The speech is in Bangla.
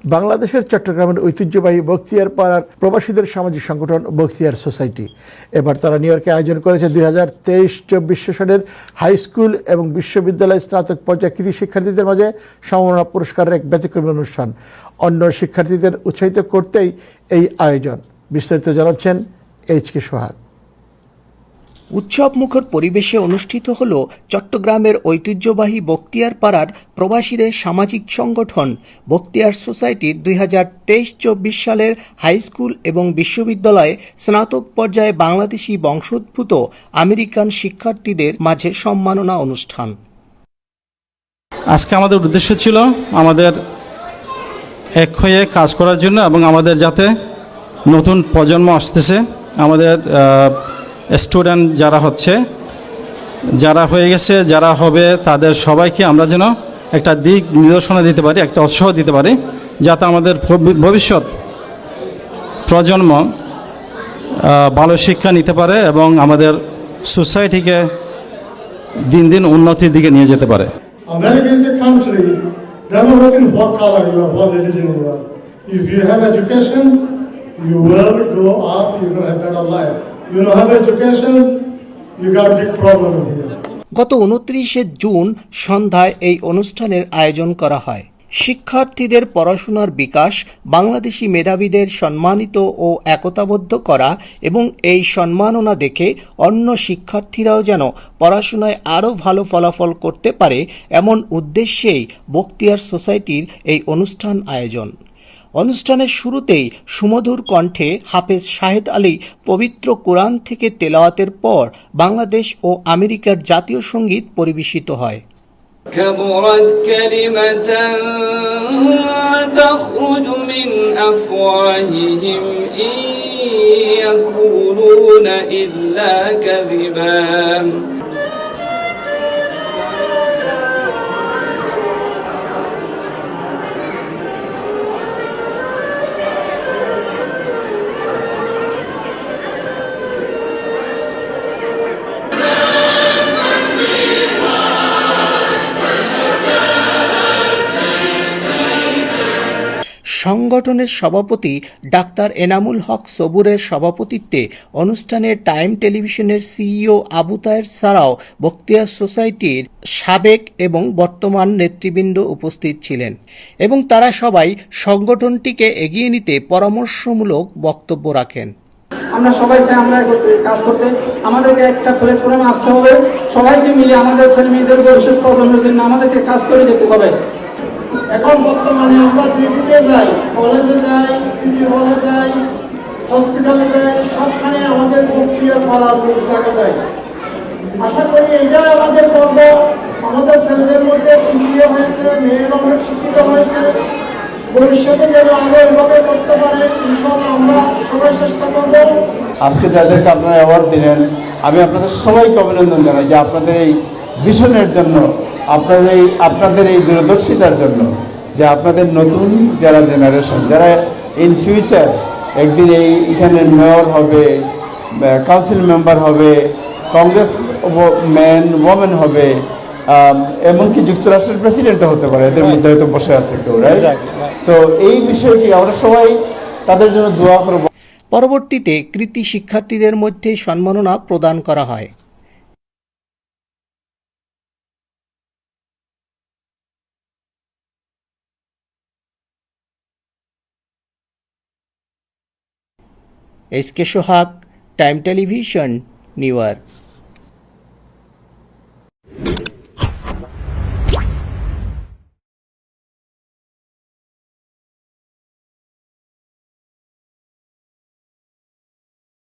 বাংলাদেশের চট্টগ্রামের ঐতিহ্যবাহী বখতিয়ার পাড়ার প্রবাসীদের সামাজিক সংগঠন বখতিয়ার সোসাইটি এবার তারা নিউ ইয়র্কে আয়োজন করেছে 2023-24 সেশনের হাই স্কুল এবং বিশ্ববিদ্যালয় স্নাতক পর্যায়ে কৃতি শিক্ষার্থীদের মাঝে সম্মাননা পুরস্কারের এক ব্যতিক্রমী অনুষ্ঠান। অন্য শিক্ষার্থীদের উৎসাহিত করতেই এই আয়োজন। বিস্তারিত জানাচ্ছেন এইচ.কে. সোহাগ। উৎসবমুখর পরিবেশে অনুষ্ঠিত হল চট্টগ্রামের ঐতিহ্যবাহী বখতিয়ার পাড়ার প্রবাসীদের সামাজিক সংগঠন বখতিয়ার সোসাইটির 2023-24 সালের হাই স্কুল এবং বিশ্ববিদ্যালয়ে স্নাতক পর্যায়ে বাংলাদেশি বংশোদ্ভূত আমেরিকান শিক্ষার্থীদের মাঝে সম্মাননা অনুষ্ঠান। আজকে আমাদের উদ্দেশ্য ছিল আমাদের এক হয়ে কাজ করার জন্য এবং আমাদের যাতে নতুন প্রজন্ম আসতেছে, আমাদের স্টুডেন্ট যারা হয়ে গেছে, যারা হবে, তাদের সবাইকে আমরা যেন একটা দিক নির্দেশনা দিতে পারি, একটা উৎসাহ দিতে পারি, যাতে আমাদের ভবিষ্যৎ প্রজন্ম ভালো শিক্ষা নিতে পারে এবং আমাদের সোসাইটিকে দিন দিন উন্নতির দিকে নিয়ে যেতে পারে। America is a country, never look in what color you are, what religion you are. If you have education, you will grow up, you will have better life. You don't have education, you got a big problem here. গত 29 জুন সন্ধ্যায় এই অনুষ্ঠানের আয়োজন করা হয়। শিক্ষার্থীদের পড়াশোনার বিকাশ, বাংলাদেশি মেধাবীদের সম্মানিত ও একতাবদ্ধ করা এবং এই সম্মাননা দেখে অন্য শিক্ষার্থীরাও যেন পড়াশোনায় আরও ভালো ফলাফল করতে পারে, এমন উদ্দেশ্যেই বখতিয়ার সোসাইটির এই অনুষ্ঠান আয়োজন। অনুষ্ঠানের শুরুতেই সুমধুর কণ্ঠে হাফেজ শাহেদ আলী পবিত্র কোরআন থেকে তেলাওয়াতের পর বাংলাদেশ ও আমেরিকার জাতীয় সঙ্গীত পরিবেশিত হয়। كبرت كلمة تخرج من أفواههم إن يقولون إلا كذبا সংগঠনের সভাপতি ডাক্তার এনামুল হক সবুরের সভাপতিত্বে অনুষ্ঠানে টাইম টেলিভিশনের সিইও আবু তাহের ছাড়াও বখতিয়ার সোসাইটির সাবেক এবং বর্তমান নেতৃবৃন্দ উপস্থিত ছিলেন এবং তারা সবাই সংগঠনটিকে এগিয়ে নিতে পরামর্শমূলক বক্তব্য রাখেন। আমরা সবাই চাই আমরা কাজ করতে, আমাদেরকে একটা প্ল্যাটফর্মে আসতে হবে, সবাইকে মিলে আমাদের ছেলে মেয়েদের ভবিষ্যৎ প্রজন্মের জন্য আমাদেরকে কাজ করে যেতে হবে। এখন বর্তমানে আমরা যেদিকে যাই, কলেজে যাই, সিটি হলে যাই, হসপিটালে যাই, সবখানে আমাদের বখতিয়ার পাড়া দেখা যায়। আশা করি এটাই আমাদের গর্ব, আমাদের ছেলেদের মধ্যে শিক্ষিত হয়েছে, মেয়েরা অনেক শিক্ষিত হয়েছে, ভবিষ্যতে যেন আরো এভাবে করতে পারে ইনশাআল্লাহ আমরা সবাই চেষ্টা করব। আজকে যাদেরকে আপনারা অ্যাওয়ার্ড দিলেন, আমি আপনাদের সবাইকে অভিনন্দন জানাই যে আপনাদের এই ভিশনের জন্য, আপনাদের এই দূরদর্শিতার জন্য, যে আপনাদের নতুন যারা জেনারেশন, যারা ইন ফিউচার একদিন এখানে মেয়র হবে, কাউন্সিল মেম্বার হবে, কংগ্রেস ম্যান ওমেন হবে, এমনকি যুক্তরাষ্ট্রের প্রেসিডেন্টও হতে পারে, এদের মধ্যে হয়তো বসে আছে কেউ, রাইট? সো এই বিষয়টি আমরা সবাই তাদের জন্য দোয়া করব। পরবর্তীতে কৃতি শিক্ষার্থীদের মধ্যে সম্মাননা প্রদান করা হয়। এইচ.কে. সোহাগ, টাইম টেলিভিশন, নিউ ইয়র্ক।